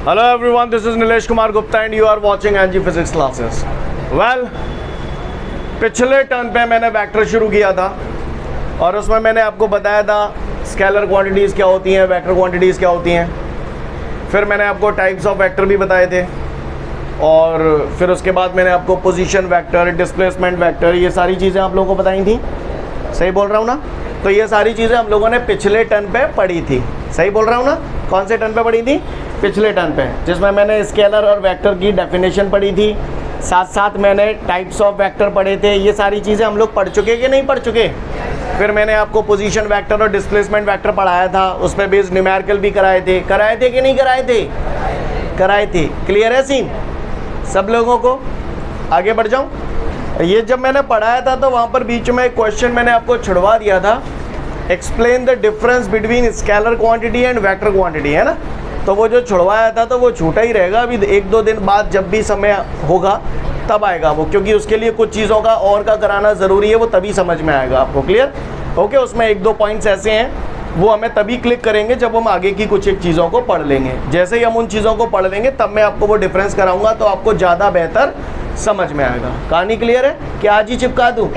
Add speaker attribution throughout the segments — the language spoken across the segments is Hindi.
Speaker 1: Hello everyone, this is Nilesh Kumar Gupta and you are watching NG Physics classes. Well, पिछले टर्न पे मैंने वेक्टर शुरू किया था और उसमें मैंने आपको बताया था स्केलर क्वांटिटीज़ क्या होती हैं, वेक्टर क्वांटिटीज़ क्या होती हैं। फिर मैंने आपको टाइप्स ऑफ वेक्टर भी बताए थे और फिर उसके बाद मैंने आपको पोजीशन वेक्टर, डिस्प्लेसमेंट वेक्टर, ये सारी चीज़ें आप लोगों को बताई थी। सही बोल रहा हूँ ना? तो ये सारी चीज़ें हम लोगों ने पिछले टर्न पे पढ़ी थी। सही बोल रहा हूँ ना? कौन से टर्न पे पढ़ी थी? पिछले टर्न पे, जिसमें मैंने स्केलर और वेक्टर की डेफिनेशन पढ़ी थी, साथ साथ मैंने टाइप्स ऑफ वेक्टर पढ़े थे। ये सारी चीज़ें हम लोग पढ़ चुके कि नहीं पढ़ चुके? फिर मैंने आपको पोजीशन वेक्टर और डिस्प्लेसमेंट वेक्टर पढ़ाया था, उसमें बेस्ड न्यूमेरिकल भी कराए थे कि नहीं कराए थे? कराए थे। क्लियर है सीन सब लोगों को? आगे बढ़ जाऊँ। ये जब मैंने पढ़ाया था तो वहाँ पर बीच में एक क्वेश्चन मैंने आपको छुड़वा दिया था, explain the difference between scalar quantity and vector quantity, है ना? तो वो जो छुड़वाया था तो वो छूटा ही रहेगा। अभी 1-2 दिन बाद जब भी समय होगा तब आएगा वो, क्योंकि उसके लिए कुछ चीज़ों का और का कराना ज़रूरी है, वो तभी समझ में आएगा आपको। क्लियर? ओके, उसमें 1-2 पॉइंट्स ऐसे हैं वो हमें तभी क्लिक करेंगे जब हम आगे की कुछ एक चीज़ों को पढ़ लेंगे। जैसे ही हम उन चीज़ों को पढ़ लेंगे तब मैं आपको वो डिफरेंस कराऊंगा तो आपको ज़्यादा बेहतर समझ में आएगा। कहानी क्लियर है कि आज ही चिपका दूँ?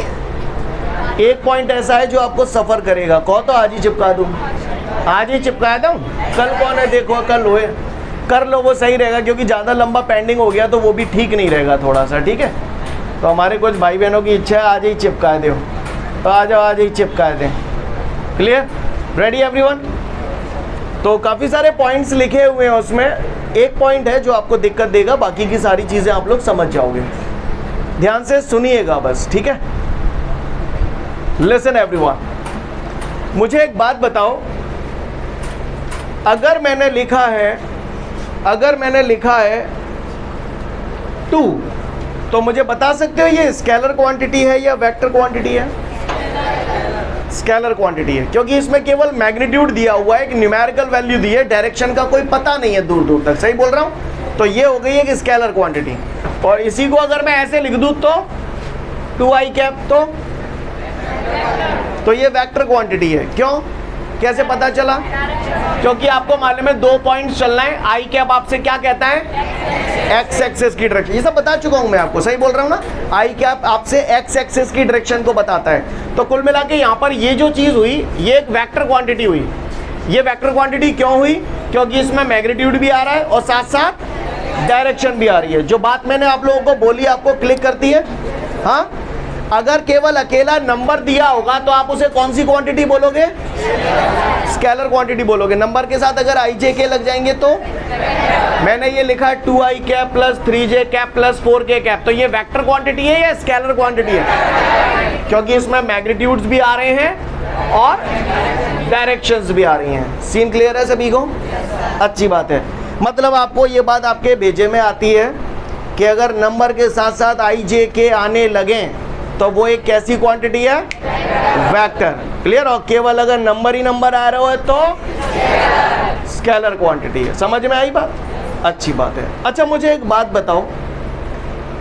Speaker 1: एक पॉइंट ऐसा है जो आपको सफ़र करेगा, कहो तो आज ही चिपका दूँ? आज ही चिपका दूँ? कल कौन है देखो, कल होए कर लो, वो सही रहेगा, क्योंकि ज़्यादा लंबा पेंडिंग हो गया तो वो भी ठीक नहीं रहेगा थोड़ा सा। ठीक है, तो हमारे कुछ भाई बहनों की इच्छा है आज ही चिपका दो, तो आ जाओ आज ही चिपका दें। क्लियर? Ready everyone? तो काफ़ी सारे पॉइंट्स लिखे हुए हैं, उसमें एक पॉइंट है जो आपको दिक्कत देगा, बाकी की सारी चीज़ें आप लोग समझ जाओगे। ध्यान से सुनिएगा बस, ठीक है? लिसन एवरीवन, मुझे एक बात बताओ, अगर मैंने लिखा है 2, तो मुझे बता सकते हो ये स्केलर क्वांटिटी है या वेक्टर क्वांटिटी है? स्केलर क्वांटिटी है, क्योंकि इसमें केवल मैग्नीट्यूड दिया हुआ है, एक न्यूमेरिकल वैल्यू दी है, डायरेक्शन का कोई पता नहीं है दूर दूर तक। सही बोल रहा हूँ? तो ये हो गई है कि स्केलर क्वांटिटी। और इसी को अगर मैं ऐसे लिख दूँ तो 2i कैप, तो ये वेक्टर क्वांटिटी है। क्यों? कैसे पता चला? क्योंकि आपको मालूम है 2 पॉइंट्स चलना है। आई कैप आपसे क्या कहता है? एक्स एक्सिस की डायरेक्शन। ये सब बता चुका हूं मैं आपको। सही बोल रहा हूं ना? आई कैप आपसे एक्स एक्सिस की डायरेक्शन को बताता है। तो कुल मिला के यहाँ पर ये जो चीज़ हुई ये एक वेक्टर क्वांटिटी हुई। ये वेक्टर क्वांटिटी क्यों हुई? क्योंकि इसमें मैग्नीट्यूड भी आ रहा है और साथ साथ डायरेक्शन भी आ रही है। जो बात मैंने आप लोगों को बोली आपको क्लिक करती है? हाँ, अगर केवल अकेला नंबर दिया होगा तो आप उसे कौन सी क्वांटिटी बोलोगे? स्केलर क्वांटिटी बोलोगे। नंबर के साथ अगर आई जे के लग जाएंगे तो मैंने ये लिखा है 2i cap plus 3j cap plus 4k cap, तो ये वेक्टर क्वांटिटी है या स्केलर क्वांटिटी है? क्योंकि इसमें मैग्नीट्यूड्स भी आ रहे हैं और डायरेक्शंस भी आ रही हैं। सीन क्लियर है सभी को? अच्छी बात है। मतलब आपको ये बात आपके भेजे में आती है कि अगर नंबर के साथ साथ आई जे के आने लगें तो वो एक कैसी क्वांटिटी है? वेक्टर। क्लियर? और केवल अगर नंबर ही नंबर आ रहा है तो स्केलर क्वांटिटी है। समझ में आई बात? अच्छी बात है। अच्छा, मुझे एक बात बताओ,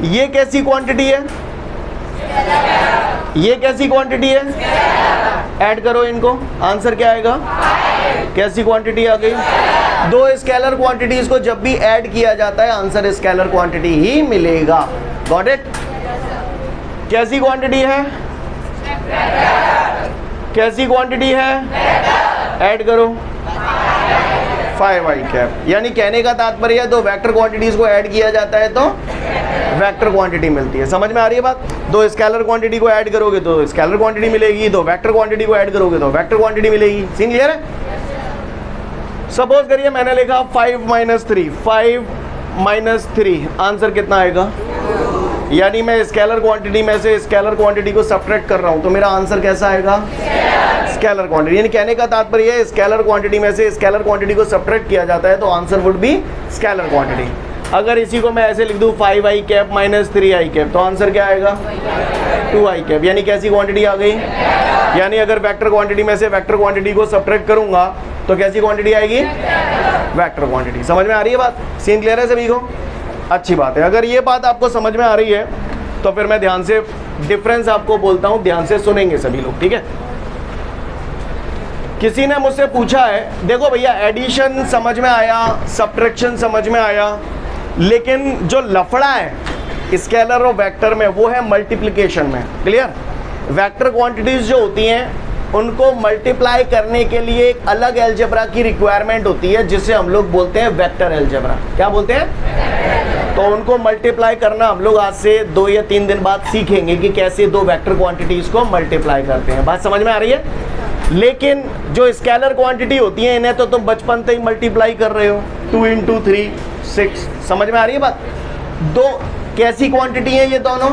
Speaker 1: ये कैसी क्वांटिटी है? ये कैसी क्वांटिटी है? ऐड करो इनको, आंसर क्या आएगा? कैसी क्वांटिटी आ गई? 2 स्केलर क्वांटिटीज को जब भी ऐड किया जाता है आंसर स्केलर क्वांटिटी ही मिलेगा। Got it? कैसी क्वांटिटी है? कैसी क्वांटिटी है? ऐड करो 5i कैप। यानी कहने का तात्पर्य है 2 वेक्टर क्वांटिटीज को ऐड किया जाता है तो वेक्टर क्वांटिटी मिलती है। समझ में आ रही है बात? 2 स्केलर क्वांटिटी को ऐड करोगे तो स्केलर क्वांटिटी मिलेगी, 2 वेक्टर क्वांटिटी को ऐड करोगे तो वेक्टर क्वांटिटी मिलेगी। सीन क्लियर है? सपोज करिए मैंने लिखा 5 - 3, 5 - 3, आंसर कितना आएगा? यानी मैं स्केलर क्वांटिटी में से स्केलर क्वांटिटी को सब्ट्रैक्ट कर रहा हूं तो मेरा आंसर कैसा आएगा? Scalar quantity. यानी कहने का तात्पर्य है स्केलर क्वांटिटी में से स्केलर क्वांटिटी को सब्ट्रैक्ट किया जाता है तो answer would be scalar quantity. अगर इसी को मैं ऐसे लिख दूं 5i कैप - 3i कैप, तो आंसर क्या आएगा? 2i cap. यानी कैसी क्वांटिटी आ गई? यानी अगर वेक्टर क्वांटिटी में से वेक्टर क्वांटिटी को सब्ट्रैक्ट करूंगा तो कैसी क्वांटिटी आएगी? Vector quantity. समझ में आ रही है बात? सीन क्लियर है सभी को? अच्छी बात है। अगर ये बात आपको समझ में आ रही है तो फिर मैं ध्यान से डिफरेंस आपको बोलता हूँ, ध्यान से सुनेंगे सभी लोग, ठीक है? किसी ने मुझसे पूछा है, देखो भैया एडिशन समझ में आया, सब्ट्रैक्शन समझ में आया, लेकिन जो लफड़ा है स्केलर और वेक्टर में वो है मल्टीप्लिकेशन में। क्लियर? वेक्टर क्वांटिटीज जो होती हैं उनको मल्टीप्लाई करने के लिए एक अलग अलजेब्रा की रिक्वायरमेंट होती है जिसे हम लोग बोलते हैं वेक्टर अलजेब्रा। क्या बोलते हैं? तो उनको मल्टीप्लाई करना हम लोग आज से 2 या 3 दिन बाद सीखेंगे कि कैसे दो वेक्टर क्वांटिटीज को मल्टीप्लाई करते हैं। बात समझ में आ रही है? लेकिन जो स्केलर क्वांटिटी होती है इन्हें तो तुम बचपन से ही मल्टीप्लाई कर रहे हो, 2 × 3 6। समझ में आ रही है बात? दो कैसी क्वांटिटी है ये दोनों,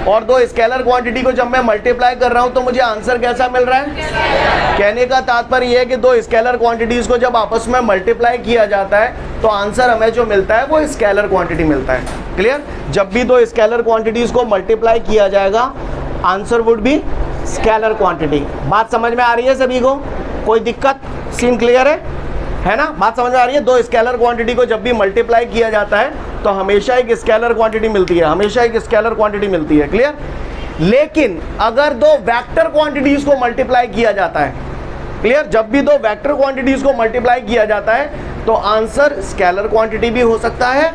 Speaker 1: और दो स्केलर क्वांटिटी को जब मैं मल्टीप्लाई कर रहा हूं तो मुझे आंसर कैसा मिल रहा है? कहने का तात्पर्य यह है कि दो स्केलर क्वांटिटीज को जब आपस में मल्टीप्लाई किया जाता है तो आंसर हमें जो मिलता है वो स्केलर क्वांटिटी मिलता है। क्लियर? जब भी दो स्केलर क्वांटिटीज को मल्टीप्लाई किया जाएगा answer would be scalar quantity. बात समझ में आ रही है सभी को? कोई दिक्कत? सीन क्लियर है ना? बात समझ में आ रही है? दो स्केलर क्वांटिटी को जब भी मल्टीप्लाई किया जाता है तो हमेशा एक स्केलर क्वांटिटी मिलती है, हमेशा एक स्केलर क्वांटिटी मिलती है। क्लियर? लेकिन अगर दो वेक्टर क्वांटिटीज को मल्टीप्लाई किया जाता है, क्लियर, जब भी दो वेक्टर क्वांटिटीज को मल्टीप्लाई किया जाता है तो आंसर स्केलर क्वांटिटी भी हो सकता है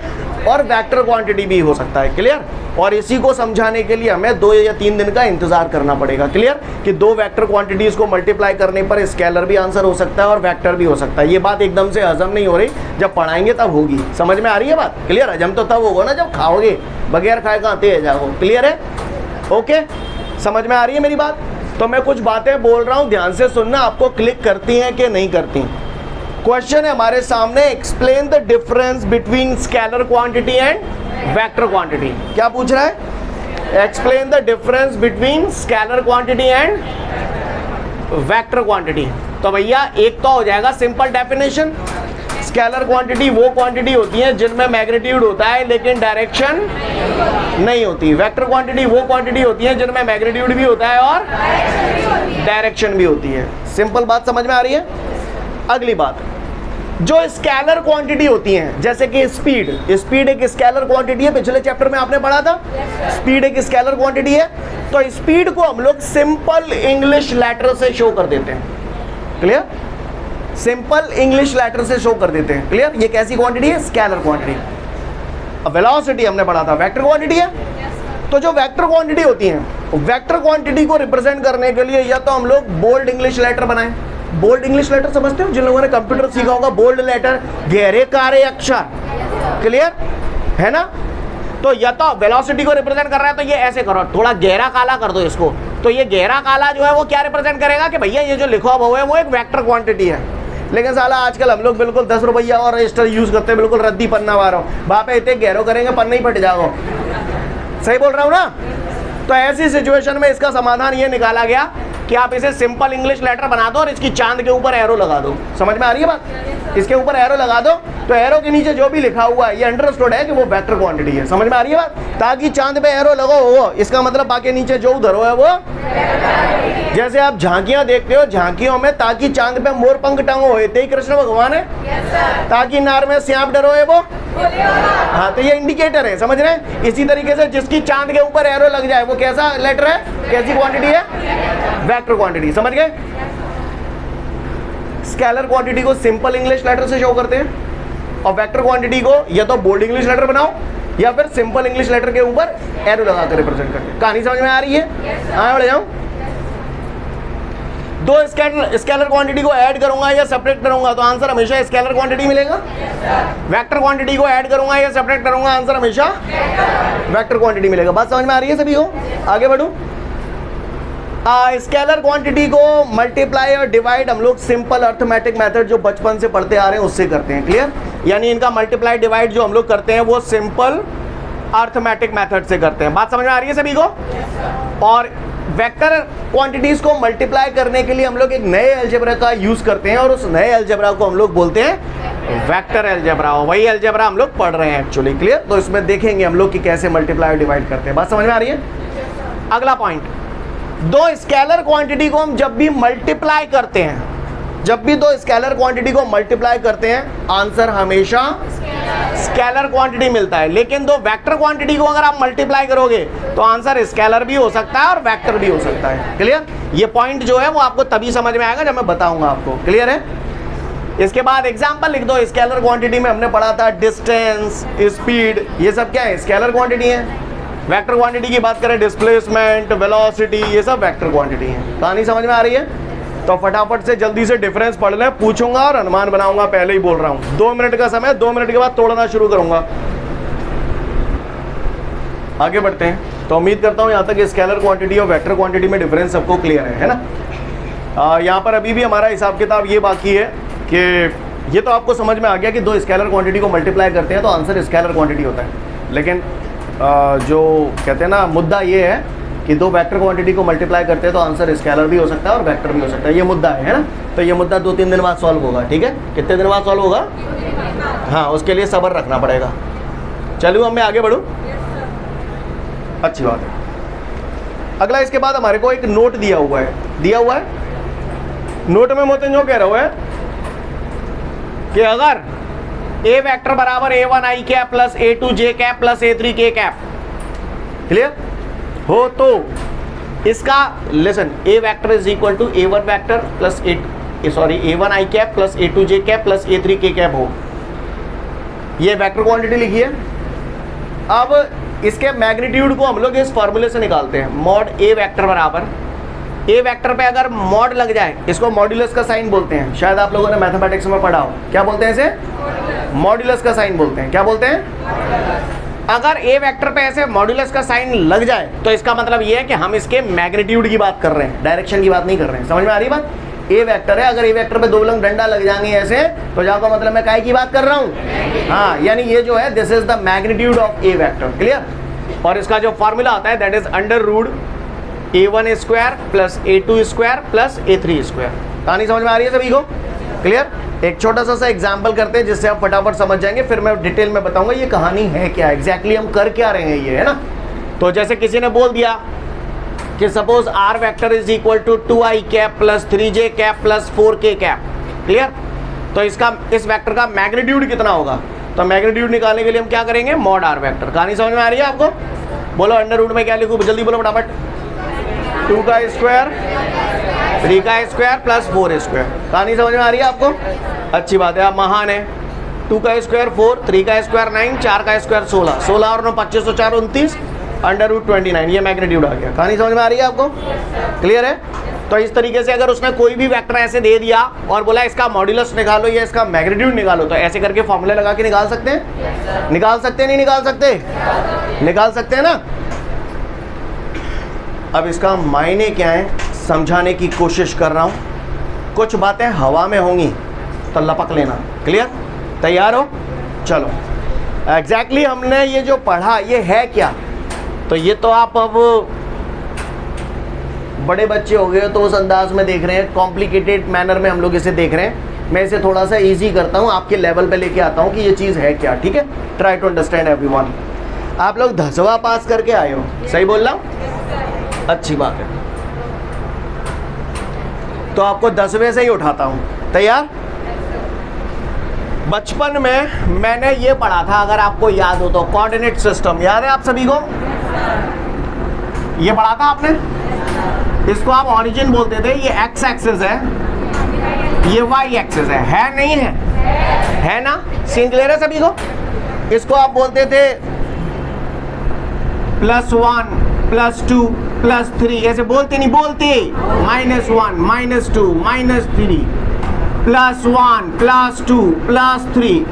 Speaker 1: और वेक्टर क्वांटिटी भी हो सकता है। क्लियर? और इसी को समझाने के लिए हमें 2 या 3 दिन का इंतजार करना पड़ेगा। क्लियर? कि दो वेक्टर क्वांटिटीज को मल्टीप्लाई करने पर स्केलर भी आंसर हो सकता है और वेक्टर भी हो सकता है। ये बात एकदम से हजम नहीं हो रही, जब पढ़ाएंगे तब होगी। समझ में आ रही है बात? क्लियर? हजम तो तब होगा ना जब खाओगे, बगैर खाए कहाँ तेज जाओगे। क्लियर है? ओके, समझ में आ रही है मेरी बात? तो मैं कुछ बातें बोल रहा हूँ, ध्यान से सुनना, आपको क्लिक करती हैं कि नहीं करती। क्वेश्चन है हमारे सामने, explain the difference between scalar quantity and vector quantity. क्या पूछ रहा है? Explain the difference between scalar quantity and vector quantity. तो भैया एक तो हो जाएगा सिंपल डेफिनेशन, स्केलर क्वांटिटी वो क्वांटिटी होती है जिनमें मैग्नीट्यूड होता है लेकिन डायरेक्शन नहीं होती। वेक्टर क्वांटिटी वो क्वांटिटी होती है जिनमें मैग्नीट्यूड भी होता है और डायरेक्शन भी होती है। सिंपल बात समझ में आ रही है? अगली बात, जो स्केलर क्वांटिटी होती हैं जैसे कि स्पीड, स्पीड एक स्केलर क्वांटिटी है, पिछले चैप्टर में आपने पढ़ा था। स्पीड एक स्केलर क्वांटिटी है, तो स्पीड को हम लोग सिंपल इंग्लिश लेटर से शो कर देते हैं। क्लियर? सिंपल इंग्लिश लेटर से शो कर देते हैं। क्लियर? ये कैसी क्वांटिटी है? Scalar quantity. अब वेलोसिटी हमने पढ़ा था वेक्टर क्वांटिटी है। तो जो वेक्टर क्वांटिटी होती है, वेक्टर क्वांटिटी को रिप्रेजेंट करने के लिए या तो हम लोग बोल्ड इंग्लिश लेटर बनाएं। बोल्ड इंग्लिश लेटर समझते हो? जिन लोगों ने कंप्यूटर सीखा होगा, बोल्ड लेटर, गहरे कारे अक्षर। क्लियर है ना? तो या तो वेलोसिटी को रिप्रेजेंट कर रहा है तो ये ऐसे करो, थोड़ा गहरा काला कर दो इसको। तो ये गहरा काला जो है वो क्या रिप्रेजेंट करेगा कि भैया ये जो लिखा हुआ है वो एक वेक्टर क्वांटिटी है। लेकिन साला आजकल हम लोग बिल्कुल 10 रुपया और रजिस्टर यूज करते हैं, बिल्कुल रद्दी पन्ना मारो, वहां पे इतने गहरो करेंगे पन्ना ही फट जाओ। सही बोल रहा हूँ ना? तो ऐसी सिचुएशन में इसका समाधान ये निकाला गया कि आप इसे सिंपल इंग्लिश लेटर बना दो और इसकी चांद के ऊपर एरो लगा दो। समझ में आ रही है बात? इसके ऊपर एरो लगा दो तो एरो के नीचे जो भी लिखा हुआ है ये अंडरस्टूड है कि वो वेक्टर क्वांटिटी है। समझ में आ रही है बात? ताकि चांद पे एरो लगो हो, इसका मतलब बाकी नीचे जो उधर है वो। जैसे आप झांकियां देखते हो, झांकियों में ताकि चांद पे मोर पंख टंगो होते ही कृष्ण भगवान है, ताकि नार में सांप डरो है वो। हाँ, तो ये इंडिकेटर है, समझ रहे हैं? इसी तरीके से जिसकी चांद के ऊपर एरो लग जाए वो कैसा लेटर है, कैसी क्वांटिटी है? Vector quantity. समझ गए? स्केलर क्वांटिटी को सिंपल इंग्लिश लेटर से शो करते हैं और वेक्टर क्वांटिटी को या तो बोल्ड इंग्लिश लेटर बनाओ या फिर सिंपल इंग्लिश लेटर के ऊपर एरो लगाकर रिप्रेजेंट करते हैं। कहानी समझ में आ रही है? आगे बढ़ जाऊं। दो स्केलर क्वांटिटी को ऐड करूंगा या सेपरेट करूंगा तो आंसर हमेशा स्केलर क्वांटिटी मिलेगा। वेक्टर क्वांटिटी को ऐड करूंगा या सेपरेट करूंगा आंसर हमेशा वेक्टर क्वांटिटी मिलेगा। बात समझ में आ रही है सभी को? आगे बढ़ूं। स्केलर क्वांटिटी को मल्टीप्लाई और डिवाइड हम लोग सिंपल अर्थमेटिक मेथड जो बचपन से पढ़ते आ रहे हैं उससे करते हैं। क्लियर? यानी इनका मल्टीप्लाई डिवाइड जो हम लोग करते हैं वो सिंपल अर्थमेटिक मेथड से करते हैं। बात समझ में आ रही है सभी को? और वेक्टर क्वांटिटीज को मल्टीप्लाई करने के लिए हम लोग एक नए अलजेब्रा का यूज करते हैं और उस नए अलजेब्रा को हम लोग बोलते हैं वेक्टर अलजेब्रा। वही अलजेब्रा हम लोग पढ़ रहे हैं एक्चुअली। क्लियर? तो इसमें देखेंगे हम लोग कि कैसे मल्टीप्लाई और डिवाइड करते हैं। बात समझ में आ रही है? अगला पॉइंट, दो स्केलर क्वांटिटी को हम जब भी मल्टीप्लाई करते हैं, जब भी दो स्केलर क्वांटिटी को मल्टीप्लाई करते हैं आंसर हमेशा स्केलर क्वांटिटी मिलता है। लेकिन दो वेक्टर क्वांटिटी को अगर आप मल्टीप्लाई करोगे तो आंसर स्केलर भी हो सकता है और वेक्टर भी हो सकता है। क्लियर? ये पॉइंट जो है वो आपको तभी समझ में आएगा जब मैं बताऊंगा आपको। क्लियर है? इसके बाद एग्जांपल लिख दो। स्केलर क्वांटिटी में हमने पढ़ा था डिस्टेंस, स्पीड, ये सब क्या है? स्केलर क्वांटिटी है। वेक्टर क्वांटिटी की बात करें डिस्प्लेसमेंट, वेलोसिटी, ये सब वेक्टर क्वांटिटी है। कहानी समझ में आ रही है? तो फटाफट से जल्दी से डिफरेंस पढ़ लें, पूछूंगा और अनुमान बनाऊंगा, पहले ही बोल रहा हूं। 2 मिनट का समय, 2 मिनट के बाद तोड़ना शुरू करूंगा। आगे बढ़ते हैं। तो उम्मीद करता हूं यहां तक स्केलर क्वांटिटी और वेक्टर क्वांटिटी में डिफरेंस सबको क्लियर है ना? यहां पर अभी भी हमारा हिसाब किताब ये बाकी है कि ये तो आपको समझ में आ गया कि दो स्केलर क्वांटिटी को मल्टीप्लाई करते हैं तो आंसर स्केलर क्वांटिटी होता है। लेकिन जो कहते हैं ना, मुद्दा ये है कि दो वेक्टर क्वांटिटी को मल्टीप्लाई करते हैं तो आंसर स्केलर भी हो सकता है और वेक्टर भी हो सकता है। ये मुद्दा है ना? तो ये मुद्दा 2-3 दिन बाद सॉल्व होगा। ठीक है? कितने दिन बाद सॉल्व होगा? हाँ, उसके लिए सब्र रखना पड़ेगा। चलूँ अब मैं आगे बढ़ूँ? अच्छी बात है। अगला इसके बाद हमारे को एक नोट दिया हुआ है। नोट में मोहसिन जो कह रहा है कि अगर ए वेक्टर बराबर A1i cap plus A2j cap plus A3k cap clear हो तो इसका lesson a vector is equal to A1 vector plus A1i cap plus A2j cap plus A3k cap हो। ये वेक्टर क्वांटिटी लिखी है। अब इसके मैग्नीट्यूड को हम लोग इस फॉर्मूले से निकालते हैं। मॉड ए वेक्टर बराबर, ए वेक्टर पे अगर मॉड लग जाए, इसको मॉड्यूलस का साइन बोलते हैं। शायद आप लोगों ने मैथमेटिक्स में पढ़ा हो। क्या बोलते हैं इसे? मॉड्यूलस का साइन बोलते हैं। क्या बोलते हैं? अगर ए वेक्टर पे ऐसे मॉड्यूलस का साइन लग जाए तो इसका मतलब ये है कि हम इसके मैग्नीट्यूड की बात कर रहे हैं, डायरेक्शन की बात नहीं कर रहे हैं। समझ में आ रही बात? ए वेक्टर है, अगर ए वेक्टर पे 2 लंग डंडा लग जाएंगे ऐसे तो जाओ का मतलब मैं काय की बात कर रहा हूँ? हाँ, यानी ये जो है this is the magnitude of a vector. Clear? और इसका जो फॉर्मूला आता है that is under root A1 square plus A2 square plus A3 square. कहानी समझ में आ रही है सभी को? क्लियर? एक छोटा सा एग्जाम्पल करते हैं जिससे आप फटाफट समझ जाएंगे, फिर मैं डिटेल में बताऊंगा ये कहानी है क्या, एग्जैक्टली हम कर क्या रहे हैं ये, है ना? तो जैसे किसी ने बोल दिया कि suppose R vector is equal to 2i cap plus 3j cap plus 4k cap. Clear? तो इस वेक्टर का मैग्नीट्यूड कितना होगा? तो मैग्नीट्यूड निकालने के लिए हम क्या करेंगे? Mod R vector. कहानी समझ में आ रही है आपको? बोलो अंडर रूट में क्या लिखूँ? जल्दी बोलो फटाफट। 2 का स्क्वायर, 3 का स्क्वायर प्लस 4 स्क्वायर। कहानी समझ में आ रही है आपको? अच्छी बात है, आप महान है। 2 का स्क्वायर 4, 3 का स्क्वायर 9, 4 का स्क्वायर 16, 16 और 9 25 और 4 29, अंडर रूट 29। ये मैग्नीट्यूड आ गया। कहानी समझ में आ रही है आपको? क्लियर है? तो इस तरीके से अगर उसने कोई भी वेक्टर ऐसे दे दिया और बोला इसका मॉड्यूलस निकालो या इसका मैग्नीट्यूड निकालो, तो ऐसे करके फॉर्मूले लगा के निकाल सकते हैं? निकाल सकते हैं नहीं निकाल सकते? निकाल सकते हैं ना? अब इसका मायने क्या है समझाने की कोशिश कर रहा हूँ। कुछ बातें हवा में होंगी तो लपक लेना। क्लियर? तैयार हो? चलो, एग्जैक्टली हमने ये जो पढ़ा ये है क्या? तो ये तो आप अब बड़े बच्चे हो गए तो उस अंदाज में देख रहे हैं, कॉम्प्लिकेटेड मैनर में हम लोग इसे देख रहे हैं। मैं इसे थोड़ा सा इजी करता हूँ, आपके लेवल पे लेके आता हूँ कि ये चीज़ है क्या। ठीक है? Try to understand everyone. आप लोग 10वां पास करके आए हो, सही बोल रहा हूँ? अच्छी बात है। तो आपको 10वें से ही उठाता हूँ। तैयार? बचपन में मैंने ये पढ़ा था, अगर आपको याद हो तो, कोऑर्डिनेट सिस्टम। याद है आप सभी को? ये पढ़ा था आपने? इसको आप ओरिजिन बोलते थे। ये एक्स एक्सिस है, ये वाई एक्सिस है नहीं है? है ना? सीन क्लियर है सभी को? इसको आप बोलते थे +1 +2 +3, ऐसे बोलते नहीं बोलते? -1 -2 -3 +1 +2 +3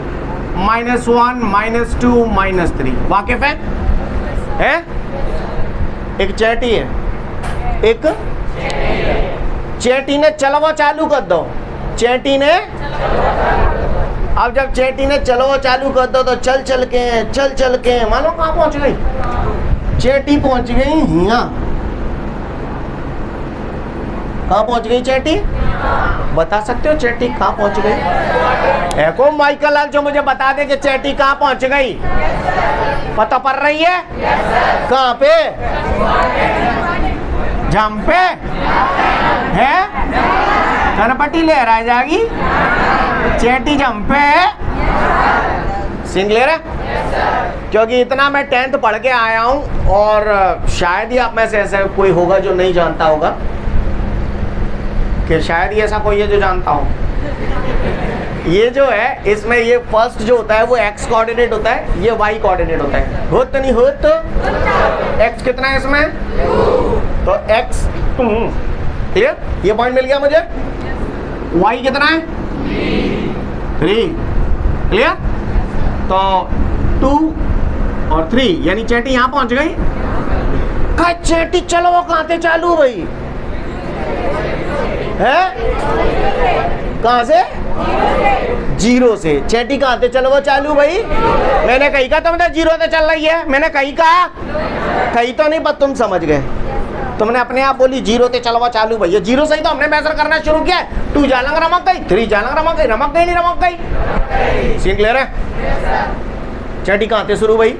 Speaker 1: -1 -2 -3। वाकिफ है? एक चैटी है, एक चैटी ने चलो चालू कर दो। चैटी ने अब जब चैटी ने चलो चालू कर दो तो चल चल के मानो कहाँ पहुंच गई? चैटी पहुंच गई यहाँ। कहाँ पहुंच गई चैटी? बता सकते हो चैटी कहाँ पहुंच गई? एको माइकल लाल जो मुझे बता दे कि चैटी कहाँ पहुंच गई। पता पड़ रही है? कहाँ पे? जम पे है? कनपट्टी लहराई जाएगी। चैटी जम पे सीन क्लियर है? क्योंकि इतना मैं 10th पढ़ के आया हूं और शायद ही आप में से ऐसा कोई होगा जो नहीं जानता होगा, कि शायद ही ऐसा कोई है जो जानता हो। ये जो है इसमें ये फर्स्ट जो होता है वो x कोऑर्डिनेट होता है, ये y कोऑर्डिनेट होता है। हो तो नहीं हो तो x कितना है इसमें? तो x क्लियर, ये पॉइंट मिल गया मुझे। y कितना है? 3 क्लियर। तो 2 और 3 यानी चेटी यहां पहुंच गई। कहा चेटी चलो वो कहां से चालू भाई है? कहां से? 0 से। चेटी कहां से चलो वो चालू भाई? मैंने कही का तुम 0 से चल रही है, मैंने कही कहा, कही तो नहीं पर तुम समझ गए। तुमने अपने आप बोली 0 से चलवा चालू भाई, ये 0 से ही तो हमने मेजर करना शुरू किया है। 2 जालंग रमक गई, 3 जालंग रमक गई, रमक गई नहीं रमक गई। सीन क्लियर है? चेटी कहां से शुरू भाई?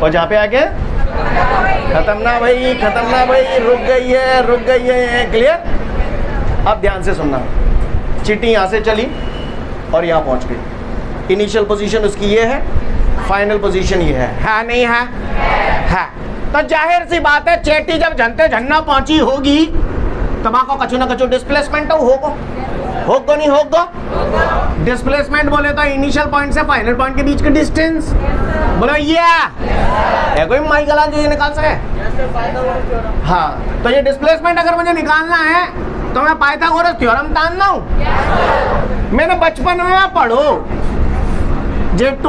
Speaker 1: और जहां पे आके खत्म ना भाई, खत्म ना भाई, रुक गई है, रुक गई है। क्लियर? अब ध्यान से सुनना, चीटी यहां से चली और यहां पहुंच गई। इनिशियल पोजीशन उसकी ये है, फाइनल पोजीशन ये है नहीं है? है। तो जाहिर सी बात है चेटी जब झनते झन्ना पहुंची होगी तब आपको कछु ना कछु डिस्प्लेसमेंट होगा नहीं होगा? डिस्प्लेसमेंट बोले तो इनिशियल पॉइंट से फाइनल पॉइंट के बीच का डिस्टेंस। बोलो ये कोई माइकल जो ये निकाल सके? हाँ, तो ये डिस्प्लेसमेंट अगर मुझे निकालना है तो मैं पाइथागोरस थ्योरम जानना हूं। मैंने बचपन में पढ़ो J2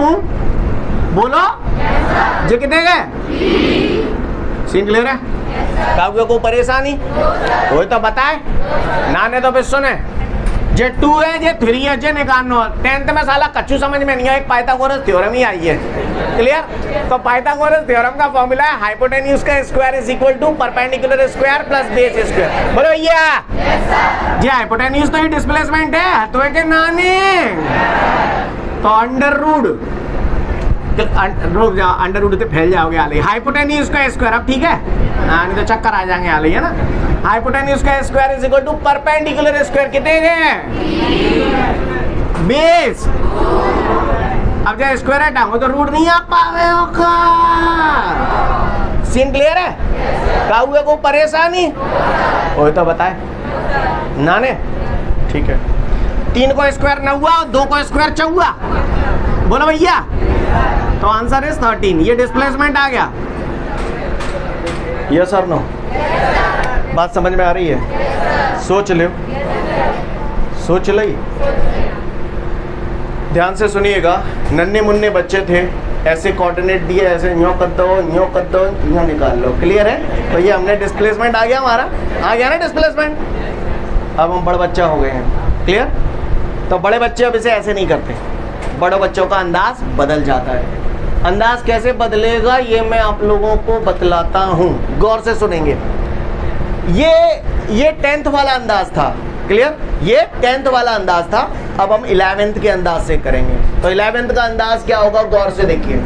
Speaker 1: बोलो जे कितने गए? सीन क्लियर है? काव्य को परेशानी कोई तो बताए ना, ने तो फिर सुने। J2 है, J3 है, जे निकालना। 10th में साला कच्चू समझ में नहीं है, एक पाइथागोरस थ्योरम ही आई है। क्लियर? तो पाइथागोरस थ्योरम का फॉर्मूला है हाइपोटेन्यूज का square is equal to perpendicular square plus base square. बोलो भैया, जी हाइपोटेन्यूज तो ही डिस्प्लेसमेंट है तो है के नानी, तो अंडर रूट से फैल जाओगे आले। हाइपोटेन्यूज का स्क्वायर, अब ठीक है? नहीं तो चक्कर आ जाएंगे आले, है ना? हाइपोटेन्यूज का square is equal to perpendicular square कितने हैं? बेस। अब जब स्क्वायर हटाओ तो रूट नहीं आ पावे होगा। सीन क्लियर है? काहुए को परेशानी कोई तो बताए नाने। ठीक है, 3 को स्क्वायर 9 हुआ और 2 को स्क्वायर 4 हुआ। बोलो भैया, तो आंसर इज 13। ये डिस्प्लेसमेंट आ गया। यस और नो? बात समझ में आ रही है? सोच लो, सोच ली। ध्यान से सुनिएगा, नन्हे मुन्ने बच्चे थे, ऐसे कोऑर्डिनेट दिए, ऐसे यूँ कर दो, यूँ कर दो, यूँ निकाल लो। क्लियर है? तो ये हमने डिस्प्लेसमेंट आ गया, हमारा आ गया ना डिस्प्लेसमेंट। अब हम बड़े बच्चा हो गए हैं। क्लियर? तो बड़े बच्चे अब इसे ऐसे नहीं करते, बड़े बच्चों का अंदाज बदल जाता है। अंदाज कैसे बदलेगा ये मैं आप लोगों को बतलाता हूँ, गौर से सुनेंगे। ये 10th वाला अंदाज था। क्लियर? ये 10th वाला अंदाज था। अब हम 11th के अंदाज से करेंगे। तो 11th का अंदाज क्या होगा, गौर से देखिए।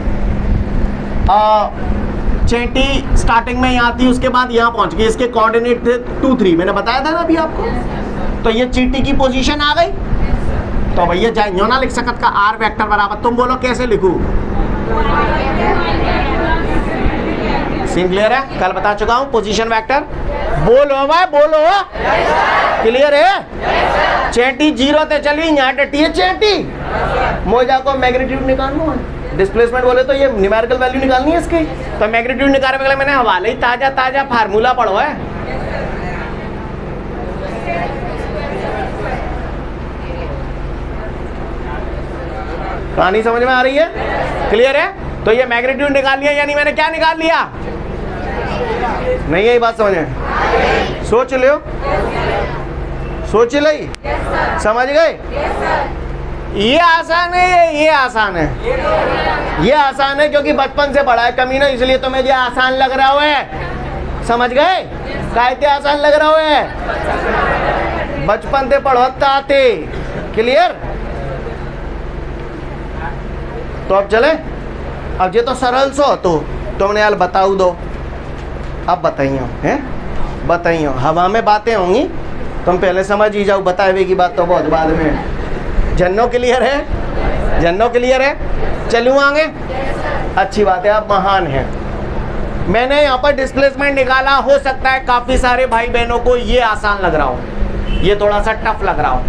Speaker 1: चेटी स्टार्टिंग में यहाँ थी, उसके बाद यहाँ पहुंच गई। इसके कोऑर्डिनेट थे 2 3, मैंने बताया था ना अभी आपको। तो ये चीटी की पोजीशन आ गई। तो भैया जाए ना लिख सकत का आर वेक्टर बराबर, तुम बोलो कैसे लिखूं? सीन क्लियर है? कल बता चुका हूं पोजीशन वेक्टर। बोलो भाई बोलो, क्लियर है? चेटी 0 से चली, यहाँ डटी है चेटी। मोजा को मैग्नीट्यूड निकालना है, डिस्प्लेसमेंट बोले तो ये न्यूमेरिकल वैल्यू निकालनी है इसकी। तो मैग्नीट्यूड निकालने के लिए मैंने हवाले ही ताजा फार्मूला पढ़ो है। कहानी समझ में आ रही है? क्लियर है? तो ये मैग्नीट्यूड निकाल लिया, यानी मैंने क्या निकाल लिया? नहीं, यही बात समझ में? सोच लो, सोच ली, समझ गए? ये आसान है, ये आसान है, ये आसान है क्योंकि बचपन से पढ़ा है कमीना, इसलिए तुम्हें ये आसान लग रहा है। समझ गए? काहे आसान लग रहा है? बचपन से पढ़ता आते। क्लियर? तो अब चले। अब ये तो सरल सो तो तुमने यार बताऊ दो। अब बताइए हैं, बताइए हवा में बातें होंगी, तुम पहले समझ ही जाओ। बताए की बात तो बहुत बाद में। जन्नो क्लियर है? जन्नो क्लियर है? चलूँ आगे? अच्छी बात है, आप महान हैं। मैंने यहाँ पर डिस्प्लेसमेंट निकाला, हो सकता है काफी सारे भाई बहनों को ये आसान लग रहा हो, ये थोड़ा सा टफ लग रहा हो।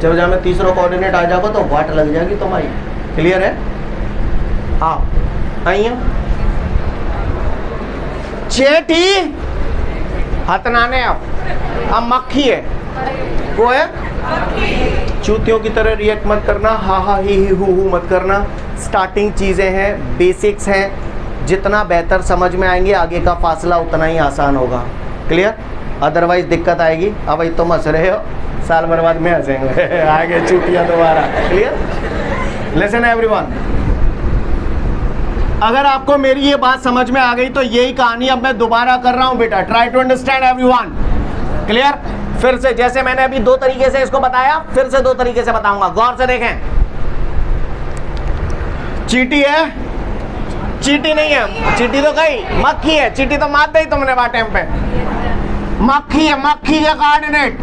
Speaker 1: जब जब मैं तीसरा कोऑर्डिनेट आ जाएगा तो वाट लग जाएगी तुम्हारी। क्लियर है? आओ आइए। चेटी हतनाने अब मक्खी है, वो है चूतियों की तरह रिएक्ट मत करना, हा हा ही हु मत करना। स्टार्टिंग चीजें हैं, बेसिक्स हैं, जितना बेहतर समझ में आएंगे आगे का फासला उतना ही आसान होगा। क्लियर? अदरवाइज दिक्कत आएगी। अब भाई तुम हंस रहे हो, साल भर बाद में हंसेंगे आगे चूतियां दोबारा। क्लियर? लिसन एवरीवन, अगर आपको मेरी ये बात समझ में आ गई तो यही कहानी अब मैं दोबारा कर रहा हूं बेटा। Try to understand everyone. Clear? फिर से जैसे मैंने अभी दो तरीके से इसको बताया, फिर से दो तरीके से बताऊंगा, गौर से देखें। चींटी है? चींटी नहीं है, चींटी तो गई, मक्खी है। चींटी तो मार दी तुमने बात टाइम पे। मक्खी है, मक्खी के कोऑर्डिनेट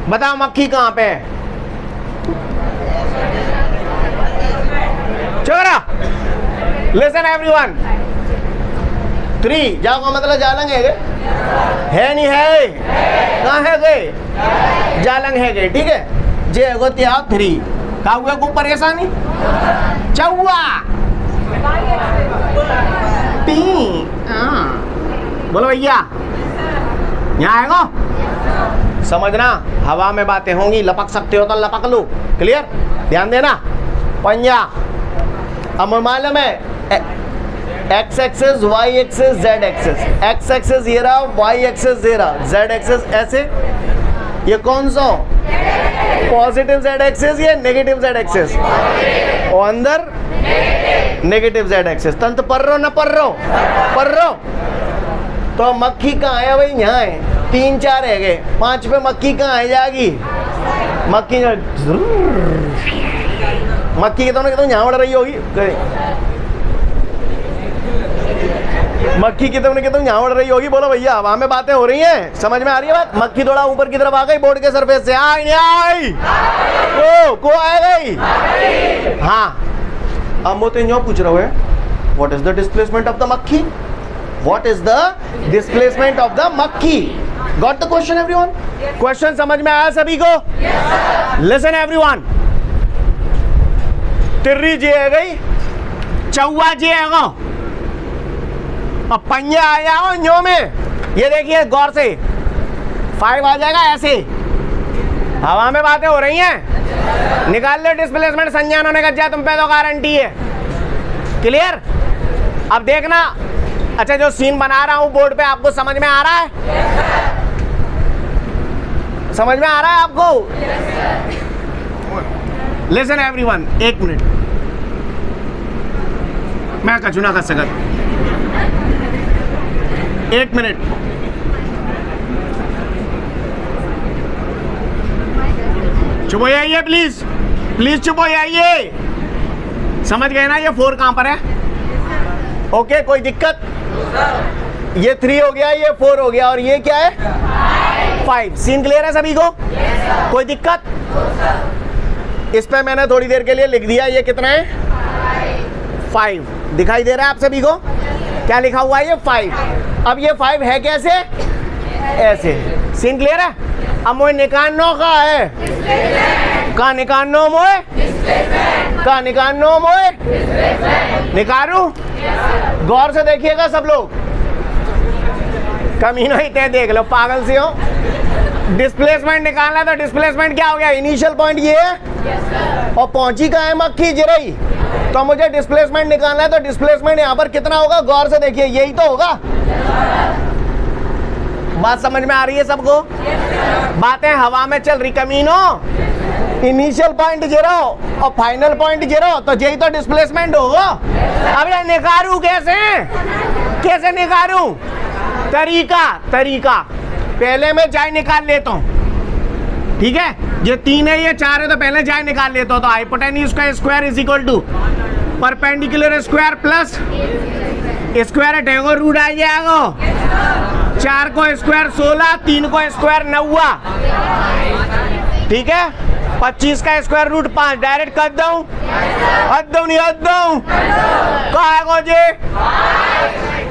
Speaker 1: बताओ, मक्खी कहां पे है? चोरा। लिसन एवरीवन, 3 जाओ का मतलब जालंग है नहीं है? कहाँ है गए? जालंग है गए, ठीक है। जे गो त्याग 3 का हुआ को परेशानी? चौवा 3। बोलो भैया, यहाँ आएगो? समझना, हवा में बातें होंगी, लपक सकते हो तो लपक लो। क्लियर? ध्यान देना। पंजा, अब मालूम है x axis, y axis, z axis. X axis ये रहा, वाई एक्सेस ये रहा, जेड एक्सेस ऐसे। ये कौन सा? पॉजिटिव जेड एक्सेस या नेगेटिव जेड एक्सेस? और अंदर नेगेटिव जेड एक्सेस। तंत्र पर रो न पर रो? पर रो। तो मक्खी कहाँ है भाई? यहाँ है। 3 4 है गए, 5 पे मक्खी कहाँ है जाएगी? मक्खी मक्खी के तो यहाँ उड़ रही होगी, मक्खी की तुमने कहता हूँ यहाँ उड़ रही होगी। बोलो भैया, हवा में बातें हो रही हैं, समझ में आ रही है बात? मक्खी थोड़ा ऊपर की तरफ आ गई बोर्ड के सरफेस से, आई नहीं आई? को आ गई? हाँ। अब मुझे यूँ पूछ रहा है, what is the displacement of the मक्खी? What is the displacement of the मक्खी? Got the question everyone? Question समझ में आया सभी को? लिसन एवरीवन, तिर्री जे है गई, चौवा जे है गो, अब पंजा आ जाओ न्यो में। ये देखिए गौर से, 5 आ जाएगा ऐसे। हवा में बातें हो रही हैं, निकाल लो डिस्प्लेसमेंट। संज्ञान होने का तुम पे तो गारंटी है। क्लियर? अब देखना, अच्छा जो सीन बना रहा हूं बोर्ड पे आपको समझ में आ रहा है? समझ में आ रहा है आपको? लिसन एवरीवन, 1 मिनट, मैं कछु ना कर सकता। 1 मिनट, चुप हो जाइए प्लीज, प्लीज चुप हो जाइए। समझ गए ना ये 4 कहां पर है? ओके, कोई दिक्कत? ये 3 हो गया, ये 4 हो गया, और ये क्या है? 5। सीन क्लियर है सभी को? कोई दिक्कत? इस पे मैंने थोड़ी देर के लिए लिख दिया, ये कितना है? 5 दिखाई दे रहा है आप सभी को? क्या लिखा हुआ है? ये 5। अब ये 5 है कैसे? ऐसे। सीन क्लियर है? अब मोए निकालनो का है, का निकालनो मोए, का निकालनो मोए, निकालू? गौर से देखिएगा सब लोग, कमीनो ही तय देख लो, पागल से हो। डिस्प्लेसमेंट निकालना, तो डिस्प्लेसमेंट क्या हो गया? इनिशियल पॉइंट ये है, और पहुंची कहाँ है मक्खी? जिरई। तो मुझे डिस्प्लेसमेंट निकालना है, तो डिस्प्लेसमेंट यहाँ पर कितना होगा? गौर से देखिए, यही तो होगा। बात समझ में आ रही है सबको? बातें हवा में चल रही कमीनो। इनिशियल पॉइंट 0 और फाइनल पॉइंट 0, तो यही तो डिस्प्लेसमेंट होगा। अब ये निकालू कैसे? कैसे निकालू? तरीका पहले मैं जाए निकाल लेता हूँ, ठीक है? ये 3 है, ये 4 है, तो पहले जाए निकाल लेता हूँ। तो हाइपोटेन्यूज का square is equal to perpendicular square plus square हटेगा, रूट आ जाएगा। 4 को स्क्वायर 16, 3 को स्क्वायर 9। ठीक है। 25 का स्क्वायर रूट 5 डायरेक्ट कर दूं? हद दूं नहीं हद दूं? कहाँ है गोजे?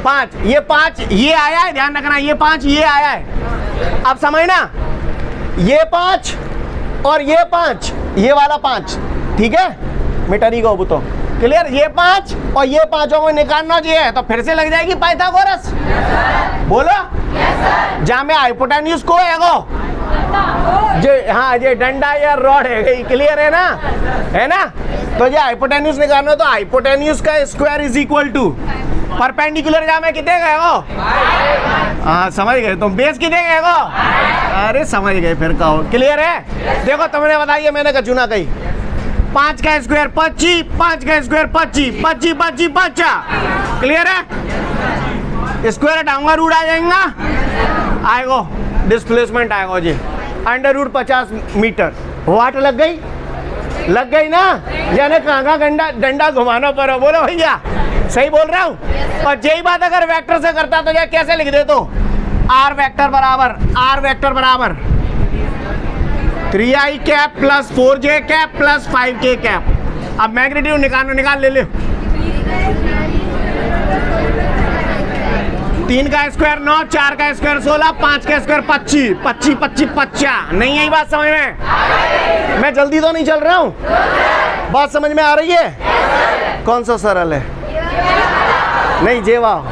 Speaker 1: 5, ये 5 ये आया है, ध्यान रखना, ये 5 ये आया है। अब समझना, ये 5 और ये 5, ये वाला 5, ठीक है, मिटरी को तो क्लियर। ये 5 और ये 5 में निकालना चाहिए, तो फिर से लग जाएगी पाइथागोरस। बोलो जहाँ में हाइपोटेन्यूज को है गो जो, हाँ ये डंडा या रॉड है, क्लियर है ना। तो ये हाइपोटेन्यूज निकालना, तो हाइपोटेन्यूज का square is equal to perpendicular जहाँ में कितने गए वो? हाँ समझ गए तुम, बेस कितने गए वो? अरे समझ गए, फिर कहो क्लियर है। देखो तुमने बताइए, मैंने कहा चुना कहीं 5 का स्क्वायर 25, 5 का स्क्वायर 25, 25 25 50, क्लियर है। स्क्वायर हटाऊंगा, रूट आ जाएगा, आएगा डिस्प्लेसमेंट आएगा जी, अंडर रूट 50 मीटर। वाट लग गई ना, यानी कहाँ डंडा घुमाना पड़ा। बोलो भैया सही बोल रहा हूँ। और यही बात अगर वेक्टर से करता तो क्या कैसे लिख दे तो? आर वेक्टर बराबर 3i cap plus 4j cap plus 5k cap. अब मैग्नीट्यूड निकाल ले 3 का स्क्वायर 9, 4 का स्क्वायर 16, 5 का स्क्वायर 25, 25 25 50। नहीं आई बात समझ में? मैं जल्दी तो नहीं चल रहा हूँ, बात समझ में आ रही है? कौन सा सरल है? नहीं, जेवा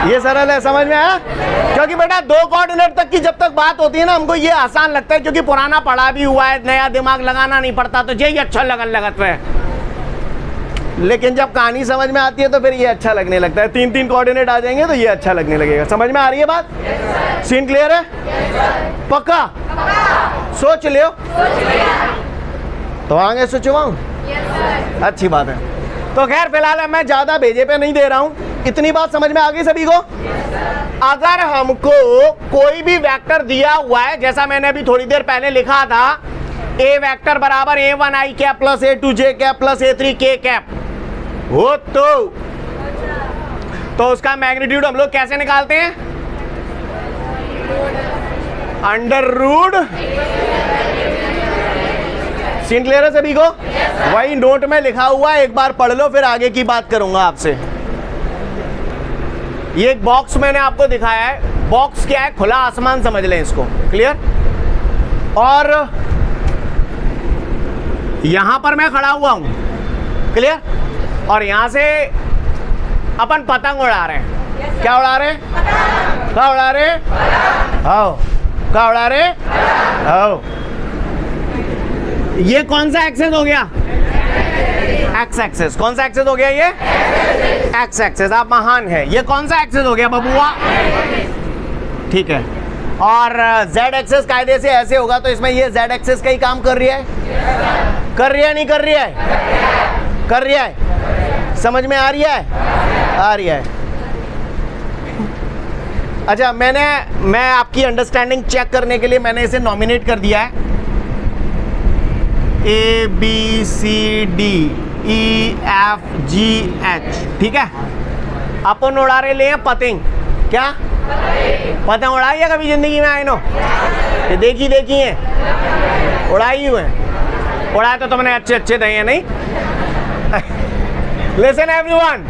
Speaker 1: ये सरल है, समझ में आया? क्योंकि बेटा 2 कोऑर्डिनेट तक की जब तक बात होती है ना, हमको ये आसान लगता है, क्योंकि पुराना पढ़ा भी हुआ है, नया दिमाग लगाना नहीं पड़ता, तो यही अच्छा लगत है। लेकिन जब कहानी समझ में आती है तो फिर ये अच्छा लगने लगता है। 3 कोऑर्डिनेट आ जाएंगे तो ये अच्छा लगने लगेगा। समझ में आ रही है बात? सीन क्लियर है? पक्का? सोच लियो तो आगे सोचवाऊं? अच्छी बात है। तो खैर फिलहाल मैं ज्यादा भेजे पे नहीं दे रहा हूं, इतनी बात समझ में आ गई सभी को? अगर हमको कोई भी वेक्टर दिया हुआ है, जैसा मैंने अभी थोड़ी देर पहले लिखा था, ए वेक्टर बराबर a1i cap plus a2j cap plus a3k cap हो, तो उसका मैग्नीट्यूड हम लोग कैसे निकालते हैं? Under root. सीन क्लियर है सभी को? वही नोट में लिखा हुआ है, एक बार पढ़ लो, फिर आगे की बात करूंगा आपसे। ये एक बॉक्स मैंने आपको दिखाया है, बॉक्स क्या है? खुला आसमान समझ लें इसको, क्लियर। और यहां पर मैं खड़ा हुआ हूं, क्लियर, और यहां से अपन पतंग उड़ा रहे हैं। क्या उड़ा रहे? क्या उड़ा रहे? आओ, क्या उड़ा रहे? आओ। ये कौन सा एक्सेस हो गया? X axis. कौन सा एक्सेस हो गया? ये एक्स एक्सेस। आप महान है। ये कौन सा एक्सेस हो गया बबुआ? ठीक है। और जेड एक्सेस कायदे से ऐसे होगा, तो इसमें ये जेड एक्सेस का ही काम कर रही है, नहीं कर रही है? कर रही है। समझ में आ रही है? आ रही है। अच्छा, मैं आपकी अंडरस्टैंडिंग चेक करने के लिए मैंने इसे नॉमिनेट कर दिया है, ABCD EFGH, ठीक है। अपन उड़ा रहे ले पतंग। क्या पतंग उड़ाई है कभी जिंदगी में? आए नो ये देखी है, उड़ाई हुए उड़ाए तो तुमने अच्छे दिए नहीं। लिसन एवरीवन,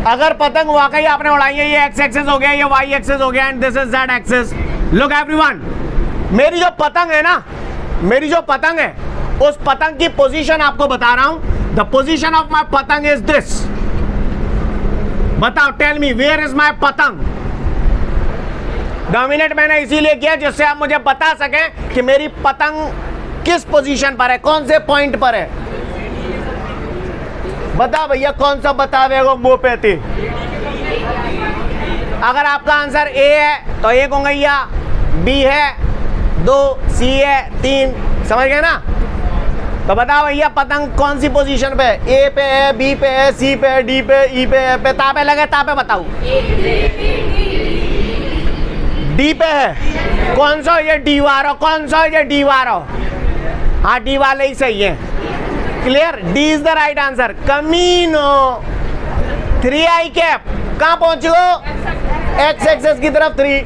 Speaker 1: अगर पतंग वाकई आपने उड़ाई है, ये एक्स एक्सेस हो गया, ये वाई एक्सेस हो गया, and this is z axis. Look everyone, मेरी जो पतंग है उस पतंग की पोजीशन आपको बता रहा हूं। द पोजीशन ऑफ माई पतंग इज दिस। बताओ, tell me where is my पतंग। डोमिनेट मैंने इसीलिए किया जिससे आप मुझे बता सकें कि मेरी पतंग किस पोजीशन पर है, कौन से पॉइंट पर है। बता भैया, कौन सा बतावेगा मुंह पे थी? अगर आपका आंसर ए है तो 1 उंगलिया, बी है 2, सी है 3, समझ गए ना? तो बताओ भैया पतंग कौन सी पोजीशन पे है? ए पे है, बी पे है, सी पे है, डी पे, ई पे, एफ पे, तापे लगे तापे बताओ। डी पे है। कौन सा ये डी वारो? कौन सा ये डी वारो? हाँ, डी वाले ही सही है, clear. D is the right answer. कमीनो 3i कैप कहाँ पहुंच गो? एक्स एक्सेस की तरफ 3,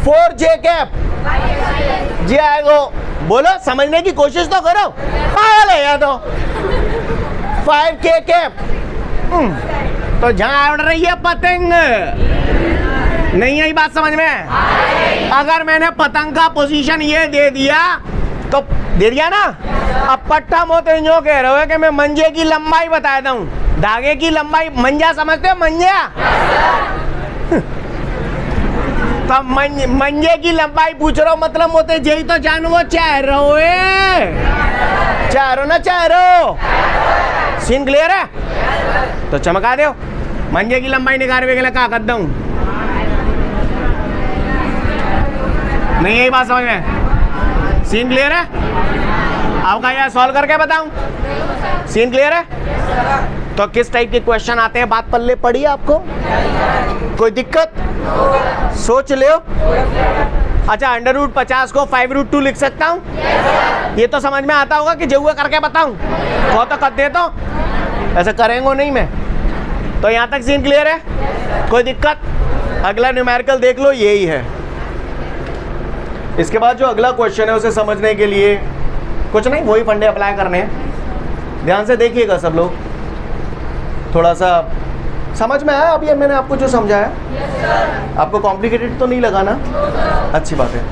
Speaker 1: 4J कैप जी आएगा। बोलो, समझने की कोशिश तो करो, पागल है या तो। 5K कैप तो जहां उड़ रही है पतंग, नहीं आई बात समझ में? अगर मैंने पतंग का पोजीशन ये दे दिया तो दे दिया ना। अब पट्टा मोते जो कह रहे हो कि मैं मंजे की लंबाई बता दूं, धागे की लंबाई, मंजा समझते हो? मंजा तो मंजे की लंबाई पूछ रहा हूं, मतलब मोते यही तो जानो चाह रहे हो ना, चाह रहे हो। सीन क्लियर है? तो चमका दो, मंजे की लंबाई निकालने के लिए क्या कर दूं? नहीं यही बात समझ में? सीन क्लियर है? अब का यह सॉल्व करके बताऊं? सीन क्लियर है? तो किस टाइप के क्वेश्चन आते हैं, बात पल्ले पड़ी आपको? कोई दिक्कत? सोच ले। अच्छा, √50 को 5√2 लिख सकता हूं? ये तो समझ में आता होगा कि जो करके बताऊं, वो तो कर दे, तो ऐसा करेंगे नहीं मैं। तो यहां तक सीन क्लियर है? कोई दिक्कत? अगला न्यूमेरिकल देख लो, यही है। इसके बाद जो अगला क्वेश्चन है उसे समझने के लिए कुछ नहीं, वही फंडे अप्लाई करने हैं। ध्यान से देखिएगा सब लोग, थोड़ा सा समझ में आया? अब ये मैंने आपको जो समझाया, आपको कॉम्प्लिकेटेड तो नहीं लगा ना? अच्छी बात है,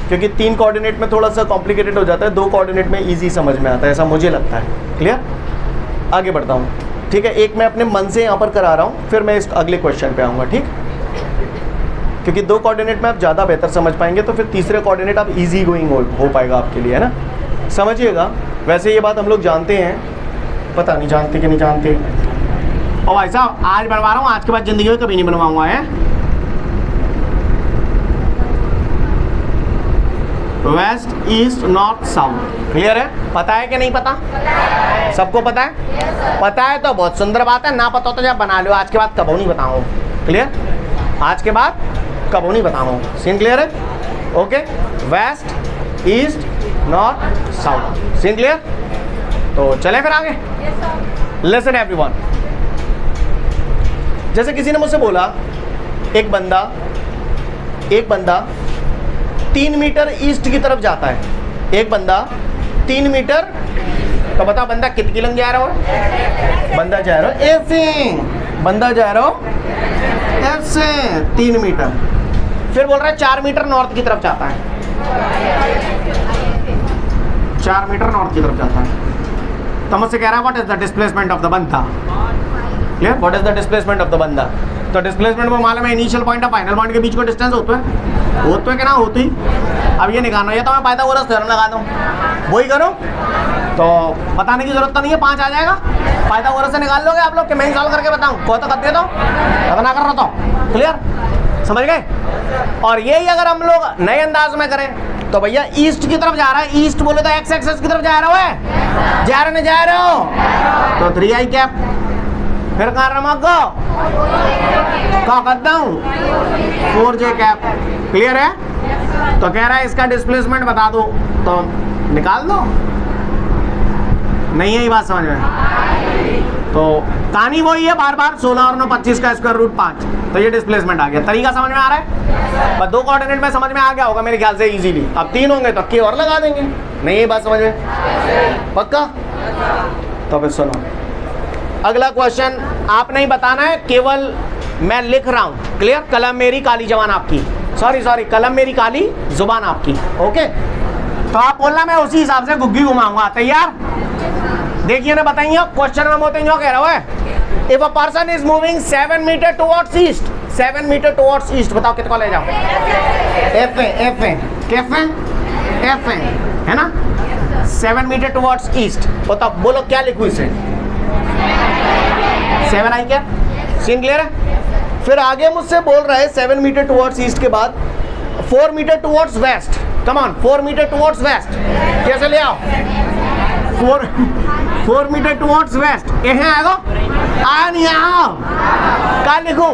Speaker 1: क्योंकि 3 कोऑर्डिनेट में थोड़ा सा कॉम्प्लिकेटेड हो जाता है, 2 कोऑर्डिनेट में इजी समझ में आता है, ऐसा मुझे लगता है। क्लियर? आगे बढ़ता हूँ, ठीक है? एक मैं अपने मन से यहाँ पर करा रहा हूँ, फिर मैं इस अगले क्वेश्चन पे आऊँगा, ठीक? क्योंकि 2 कोऑर्डिनेट में आप ज़्यादा बेहतर समझ पाएंगे, तो फिर तीसरे कोऑर्डिनेट आप इजी गोइंग हो पाएगा आपके लिए, है ना? समझिएगा। वैसे ये बात हम लोग जानते हैं, पता नहीं जानते कि नहीं जानते। और भाई साहब, आज बनवा रहा हूँ, आज के बाद ज़िंदगी में कभी नहीं बनवाऊंगा, है? West, east, north, south. Clear है? पता है कि नहीं पता? सबको पता है? पता है तो बहुत सुंदर बात है, ना पता तो जब बना लो। आज के बाद कबो नहीं बताऊँ। क्लियर? आज के बाद कबो नहीं बताऊँ। सीन क्लियर है? Okay, west, east, north, south. Scene clear? तो चले फिर आगे। लिसन एवरीवन, जैसे किसी ने मुझसे बोला, एक बंदा 3 मीटर ईस्ट की तरफ जाता है, एक बंदा 3 मीटर, तो बता बंदा कितनी लंग जा रहा हो? बंदा जा रहा हो ऐसे, बंदा जा रहा हो ऐसे 3 मीटर। फिर बोल रहा है 4 मीटर नॉर्थ की तरफ जाता है, 4 मीटर नॉर्थ की तरफ जाता है। तो मुझसे कह रहा है what is the displacement of the बंदा? Clear? What is the displacement of the बंदा? तो डिस्प्लेसमेंट को मालूम है, इनिशियल पॉइंट और फाइनल पॉइंट के बीच को डिस्टेंस होता है कि ना होती? अब ये निकालना, ये तो मैं पाइथागोरस थ्योरम लगा दूँ, वही करूँ तो बताने की जरूरत तो नहीं है, 5 आ जाएगा। पाइथागोरस से निकाल लोगे आप लोग कि मैं सॉल्व करके बताऊँ? कोई तो कर दे दो, ना कर रहा तो। क्लियर? समझ गए? और यही अगर हम लोग नए अंदाज में करें तो भैया ईस्ट की तरफ जा रहा है, ईस्ट बोले तो एक्स एक्सेस की तरफ जा रहा है, जा रहे हो तो 3i कैप। फिर कहाँ रमक क्या करता हूँ? 4J cap. क्लियर है? तो कह रहा है इसका डिस्प्लेसमेंट बता दो, तो निकाल दो। नहीं है ये बात समझ में? तो कहानी वही है, बार बार 16 और 9 25 का स्क्वायर रूट 5। तो ये डिस्प्लेसमेंट आ गया। तरीका समझ में आ रहा है? बस 2 कोऑर्डिनेट में समझ में आ गया होगा मेरे ख्याल से इजीली। अब 3 होंगे तो की और लगा देंगे। नहीं ये बात समझ में? पक्का? तो फिर सुनो, अगला क्वेश्चन आपने ही बताना है, केवल मैं लिख रहा हूं। क्लियर? कलम मेरी काली जबान आपकी, सॉरी कलम मेरी काली जुबान आपकी। ओके, तो आप बोलना, मैं उसी हिसाब से गुग्गी घुमाऊंगा। तैयार? देखिए ना, बताइए क्वेश्चन में मोते जो कह रहा है, if a person is moving 7 metre towards east, 7 metre towards east, बताओ कितना ले जाओ? एफ है ना? 7 मीटर टुवर्ड्स ईस्ट, बताओ बोलो क्या लिखूं इसे? 7i क्या? सीन क्लियर है? फिर आगे मुझसे बोल रहा है 7 मीटर टुवर्ड्स ईस्ट के बाद 4 metre towards west. Come on, 4 metre towards west. कैसे ले आओ? 4 मीटर टुवर्ड्स वेस्ट। यहाँ आएगा? आया नहीं यहाँ? क्या लिखूं?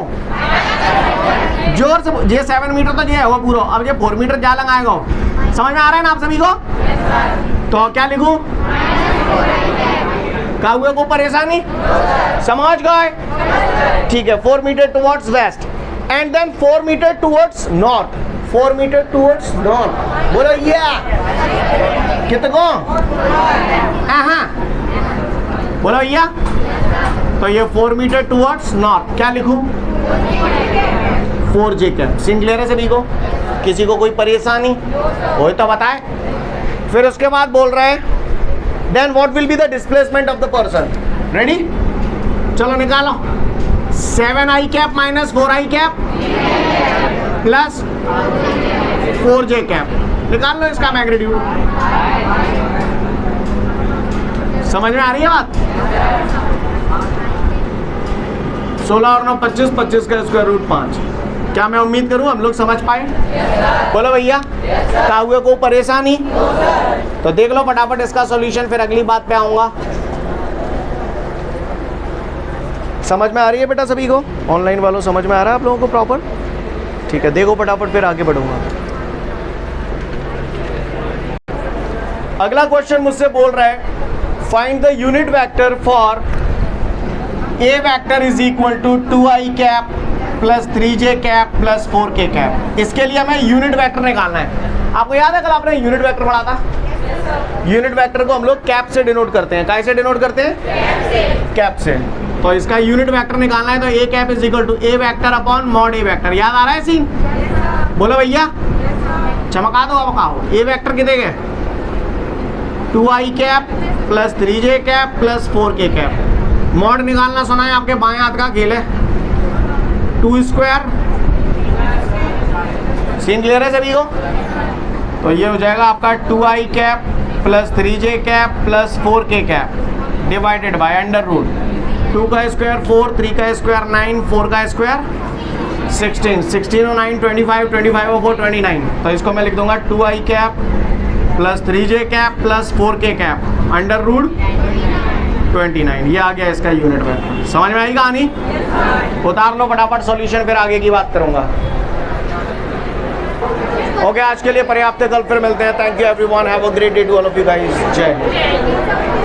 Speaker 1: जोर से, ये 7 मीटर तो ये है वो पूरा, अब ये 4 मीटर जा लंग आएगा। समझ में आ रहा है ना आप सभी को? तो क्या लिखूं? क्या हुआ को परेशानी? समझ गए? ठीक है, 4 metre towards west and then 4 metre towards north. 4 metre towards north, बोलो या कितने को, हाँ बोलो या, तो ये 4 मीटर टूवर्ड्स नॉर्थ, क्या लिखूं 4j कैप। सीन क्लियर है सभी को, किसी को कोई परेशानी हो तो बताए। फिर उसके बाद बोल रहे हैं then what will be the displacement of the person, ready, चलो निकालो 7i cap minus 4i cap plus 4j cap, निकाल लो इसका मैग्नीट्यूड। समझ में आ रही है बात? 16 और 9 25, 25 का स्क्वायर रूट 5। क्या मैं उम्मीद करूं हम लोग समझ पाए? बोलो भैया, क्या हुए को परेशानी? तो देख लो फटाफट इसका सॉल्यूशन, फिर अगली बात पे आऊंगा। समझ में आ रही है बेटा सभी को? ऑनलाइन वालों समझ में आ रहा है आप लोगों को प्रॉपर? ठीक है, देखो फटाफट फिर आगे बढ़ूंगा। अगला क्वेश्चन मुझसे बोल रहा है find the unit vector for a vector is equal to 2i cap plus 3j cap plus 4k cap. इसके लिए हमें यूनिट वेक्टर निकालना है। आपको याद है कल आपने यूनिट वेक्टर पढ़ा था? यूनिट वेक्टर को हम लोग कैप से डिनोट करते हैं। कैसे डिनोट करते हैं? कैप से। तो इसका यूनिट वेक्टर निकालना है, तो A cap is equal to A vector upon mod A vector. याद आ रहा है सीन? बोलो भैया, चमका दो, अब ए वेक्टर कितने गए? 2i cap plus 3j cap plus 4k cap. Mod निकालना सुना है आपके बाएं हाथ का खेल है, 2 स्क्वायर। सीन क्लियर है सभी को? तो ये हो जाएगा आपका 2i cap plus 3j cap plus 4k cap divided by under root 2 का स्क्वायर 4, 3 का स्क्वायर 9, 4 का स्क्वायर 16, 16 और 9 25, 25 और 4 29। तो इसको मैं लिख दूंगा 2i cap plus 3j cap plus 4k cap under root 29। ये आ गया इसका यूनिट वेक्टर। समझ में आई कहानी? उतार लो फटाफट सॉल्यूशन, फिर आगे की बात करूंगा। ओके, आज के लिए पर्याप्त है, कल फिर मिलते हैं। Thank you everyone, have a great day to all of you guys. जय हिंद।